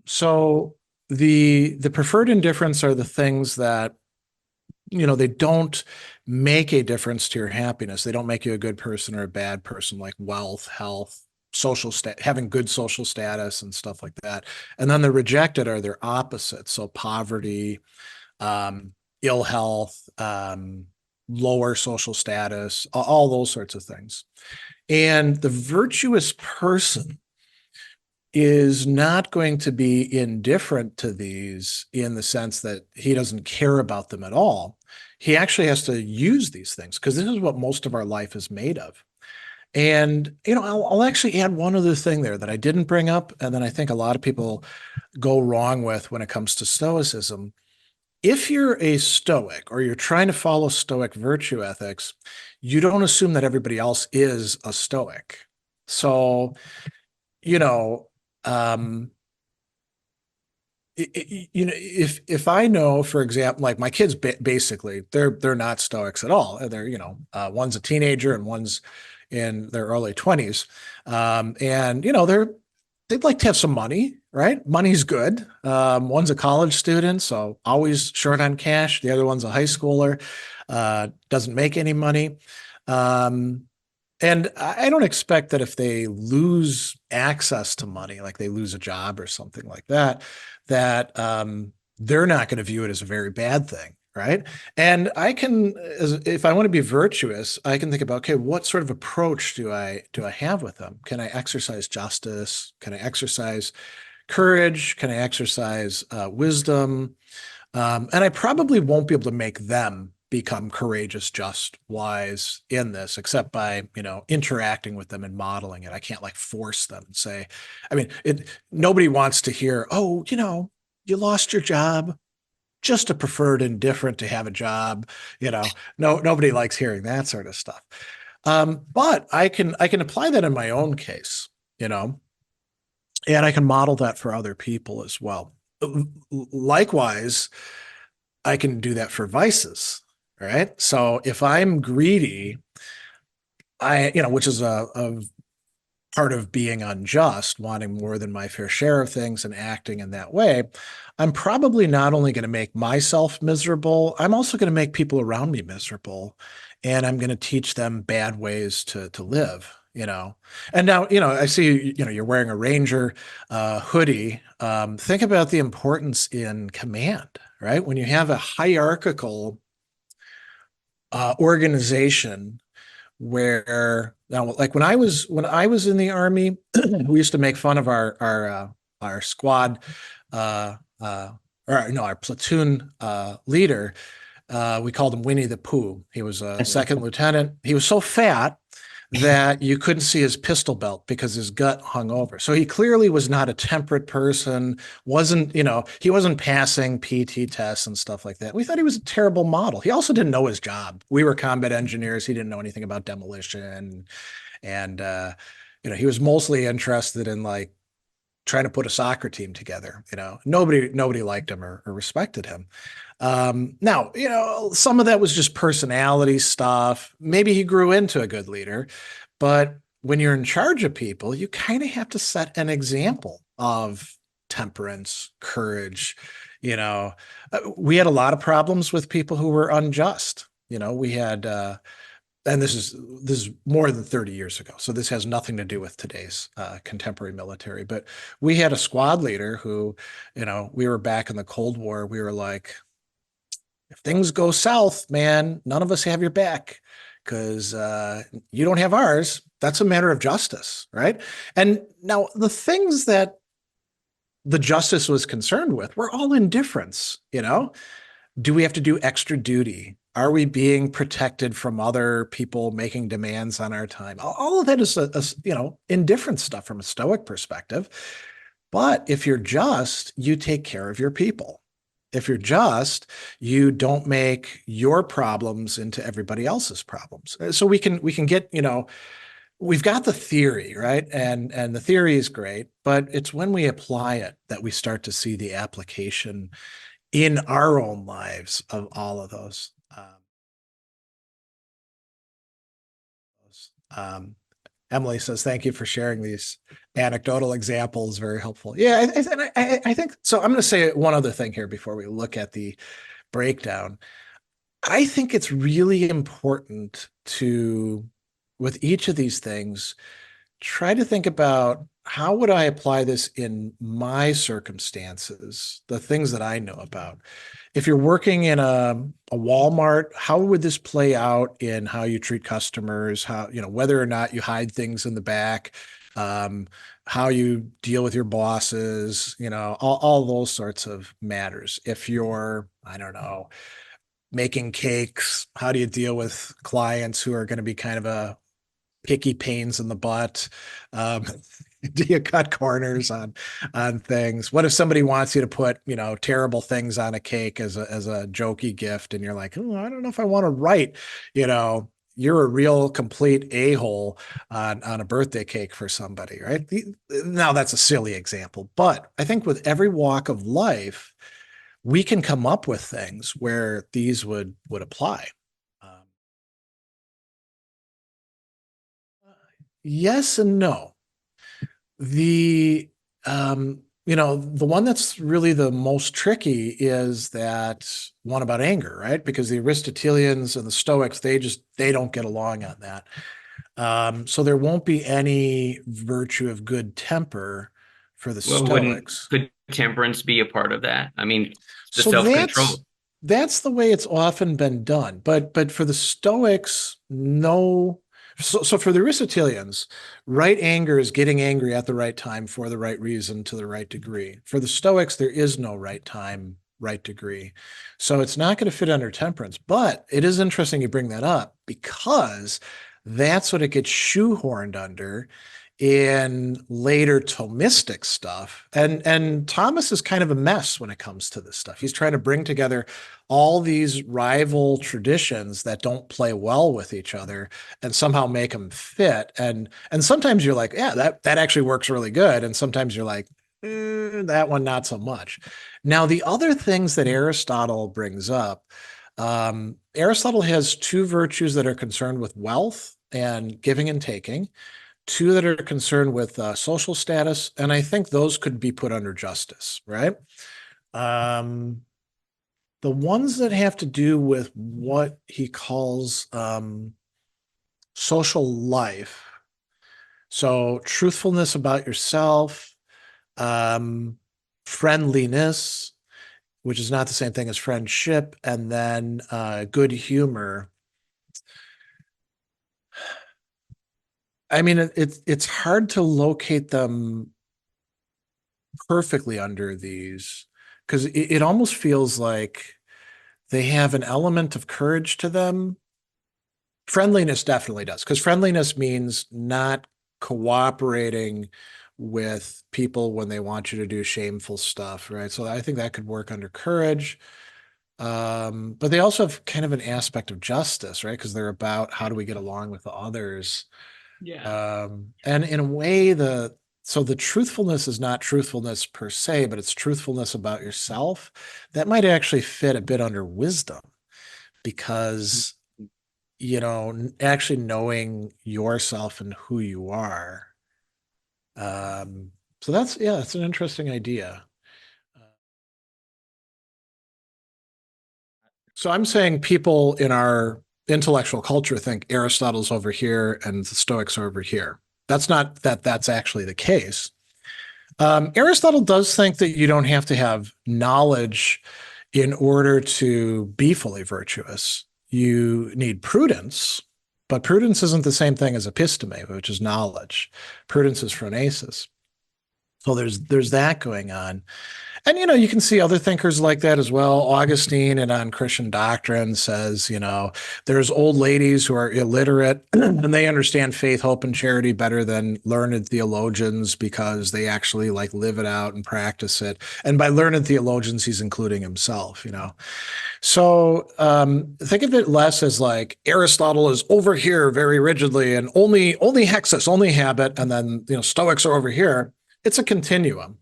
So the preferred indifferents are the things that, they don't make a difference to your happiness. They don't make you a good person or a bad person, like wealth, health, having good social status and stuff like that. And then the rejected are their opposites. So poverty, ill health, lower social status, all those sorts of things. And the virtuous person is not going to be indifferent to these in the sense that he doesn't care about them at all. He actually has to use these things because this is what most of our life is made of. And, I'll actually add one other thing there that I didn't bring up, and then I think a lot of people go wrong with when it comes to Stoicism. If you're a Stoic or you're trying to follow Stoic virtue ethics, you don't assume that everybody else is a Stoic. So, you know, um, if I know, for example, like my kids, basically, they're not Stoics at all. They're, one's a teenager and one's in their early 20s, and they'd like to have some money, right? Money's good. One's a college student, so always short on cash. The other one's a high schooler, doesn't make any money. Um, and I don't expect that if they lose access to money, like they lose a job or something like that, that they're not going to view it as a very bad thing, right? And if I want to be virtuous, I can think about, okay, what sort of approach do I have with them? Can I exercise justice? Can I exercise courage? Can I exercise wisdom? And I probably won't be able to make them become courageous, just, wise in this, except by, interacting with them and modeling it. I can't like force them and say, I mean, nobody wants to hear, oh, you lost your job, just a preferred indifferent to have a job. Nobody likes hearing that sort of stuff. But I can apply that in my own case, you know, and I can model that for other people as well. Likewise, I can do that for vices, right? So if I'm greedy, which is a part of being unjust, wanting more than my fair share of things and acting in that way, I'm probably not only going to make myself miserable, I'm also going to make people around me miserable. And I'm going to teach them bad ways to live. And now, I see, you're wearing a Ranger hoodie. Think about the importance in command, right? When you have a hierarchical organization where now, like when I was in the army, we used to make fun of our squad, uh, uh, or no, our platoon leader. We called him Winnie the Pooh. He was a second lieutenant. He was so fat that you couldn't see his pistol belt because his gut hung over. So he clearly was not a temperate person, he wasn't passing PT tests and stuff like that. We thought he was a terrible model. He also didn't know his job. We were combat engineers. He didn't know anything about demolition. And, he was mostly interested in like trying to put a soccer team together. Nobody liked him or respected him. Now, some of that was just personality stuff. Maybe he grew into a good leader, but when you're in charge of people, you kind of have to set an example of temperance, courage. We had a lot of problems with people who were unjust. We had, and this is more than 30 years ago, so this has nothing to do with today's contemporary military. But we had a squad leader who, we were back in the Cold War. We were like, if things go south, man, none of us have your back because you don't have ours. That's a matter of justice, right? And now the things that the justice was concerned with were all indifference. Do we have to do extra duty? Are we being protected from other people making demands on our time? All of that is indifferent stuff from a Stoic perspective. But if you're just, you take care of your people. If you're just, you don't make your problems into everybody else's problems. So we can get, we've got the theory, right? And the theory is great, but it's when we apply it that we start to see the application in our own lives of all of those. Um, Emily says, thank you for sharing these anecdotal examples. Very helpful. Yeah, I think so. I'm going to say one other thing here before we look at the breakdown. I think it's really important to, with each of these things, try to think about how would I apply this in my circumstances, the things that I know about. If you're working in a Walmart, how would this play out in how you treat customers, how, whether or not you hide things in the back, um, how you deal with your bosses, all those sorts of matters. If you're, I don't know, making cakes, how do you deal with clients who are going to be kind of a picky pains in the butt? Um, do you cut corners on things? What if somebody wants you to put, terrible things on a cake as a jokey gift, and you're like, oh, I don't know if I want to write, you know, you're a real complete a-hole on a birthday cake for somebody, right? Now that's a silly example, but I think with every walk of life, we can come up with things where these would apply. Um, yes and no. The the one that's really the most tricky is that one about anger, right? Because the Aristotelians and the Stoics, they don't get along on that. So there won't be any virtue of good temper for the Well, wouldn't Stoics. could temperance be a part of that? I mean, the So that's self-control. that's the way it's often been done. But for the Stoics, no. So for the Aristotelians, right anger is getting angry at the right time for the right reason to the right degree. For the Stoics, there is no right time, right degree. So it's not going to fit under temperance. But it is interesting you bring that up because that's what it gets shoehorned under in later Thomistic stuff. And Thomas is kind of a mess when it comes to this stuff. He's trying to bring together all these rival traditions that don't play well with each other and somehow make them fit. And sometimes you're like, yeah, that actually works really good. And sometimes you're like, that one not so much. Now, the other things that Aristotle brings up, Aristotle has two virtues that are concerned with wealth and giving and taking, two that are concerned with social status, and I think those could be put under justice, right? Um, the ones that have to do with what he calls social life, so truthfulness about yourself, um, friendliness, which is not the same thing as friendship, and then good humor. I mean, it's hard to locate them perfectly under these because it almost feels like they have an element of courage to them. Friendliness definitely does, because friendliness means not cooperating with people when they want you to do shameful stuff, right? So I think that could work under courage. But they also have kind of an aspect of justice, right? Because they're about how do we get along with the others. Yeah. And in a way, so the truthfulness is not truthfulness per se, but it's truthfulness about yourself. That might actually fit a bit under wisdom because, actually knowing yourself and who you are. So that's an interesting idea. So I'm saying people in our intellectual culture think Aristotle's over here and the Stoics are over here. That's not that's actually the case. Aristotle does think that you don't have to have knowledge in order to be fully virtuous. You need prudence, but prudence isn't the same thing as episteme, which is knowledge. Prudence is phronesis. So there's that going on. And you can see other thinkers like that as well. Augustine and on Christian doctrine says, there's old ladies who are illiterate and they understand faith, hope, and charity better than learned theologians because they actually like live it out and practice it. And by learned theologians, he's including himself. So think of it less as like Aristotle is over here very rigidly and only hexis, only habit, and then Stoics are over here. It's a continuum.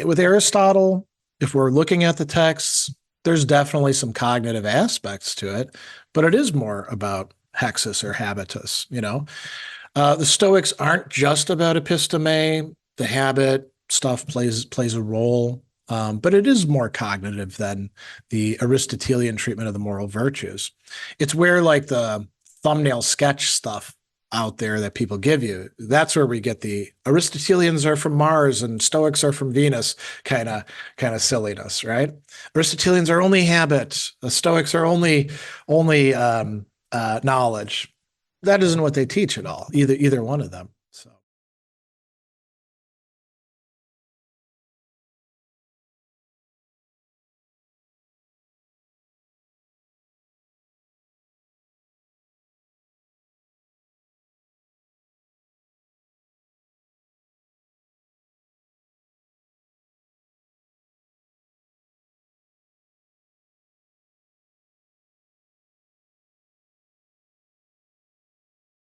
With Aristotle, if we're looking at the texts, there's definitely some cognitive aspects to it, but it is more about hexis or habitus. The Stoics aren't just about episteme. The habit stuff plays a role, but it is more cognitive than the Aristotelian treatment of the moral virtues. It's where like the thumbnail sketch stuff out there that people give you. That's where we get the Aristotelians are from Mars and Stoics are from Venus kind of silliness, right? Aristotelians are only habits. The Stoics are only knowledge. That isn't what they teach at all. Either one of them.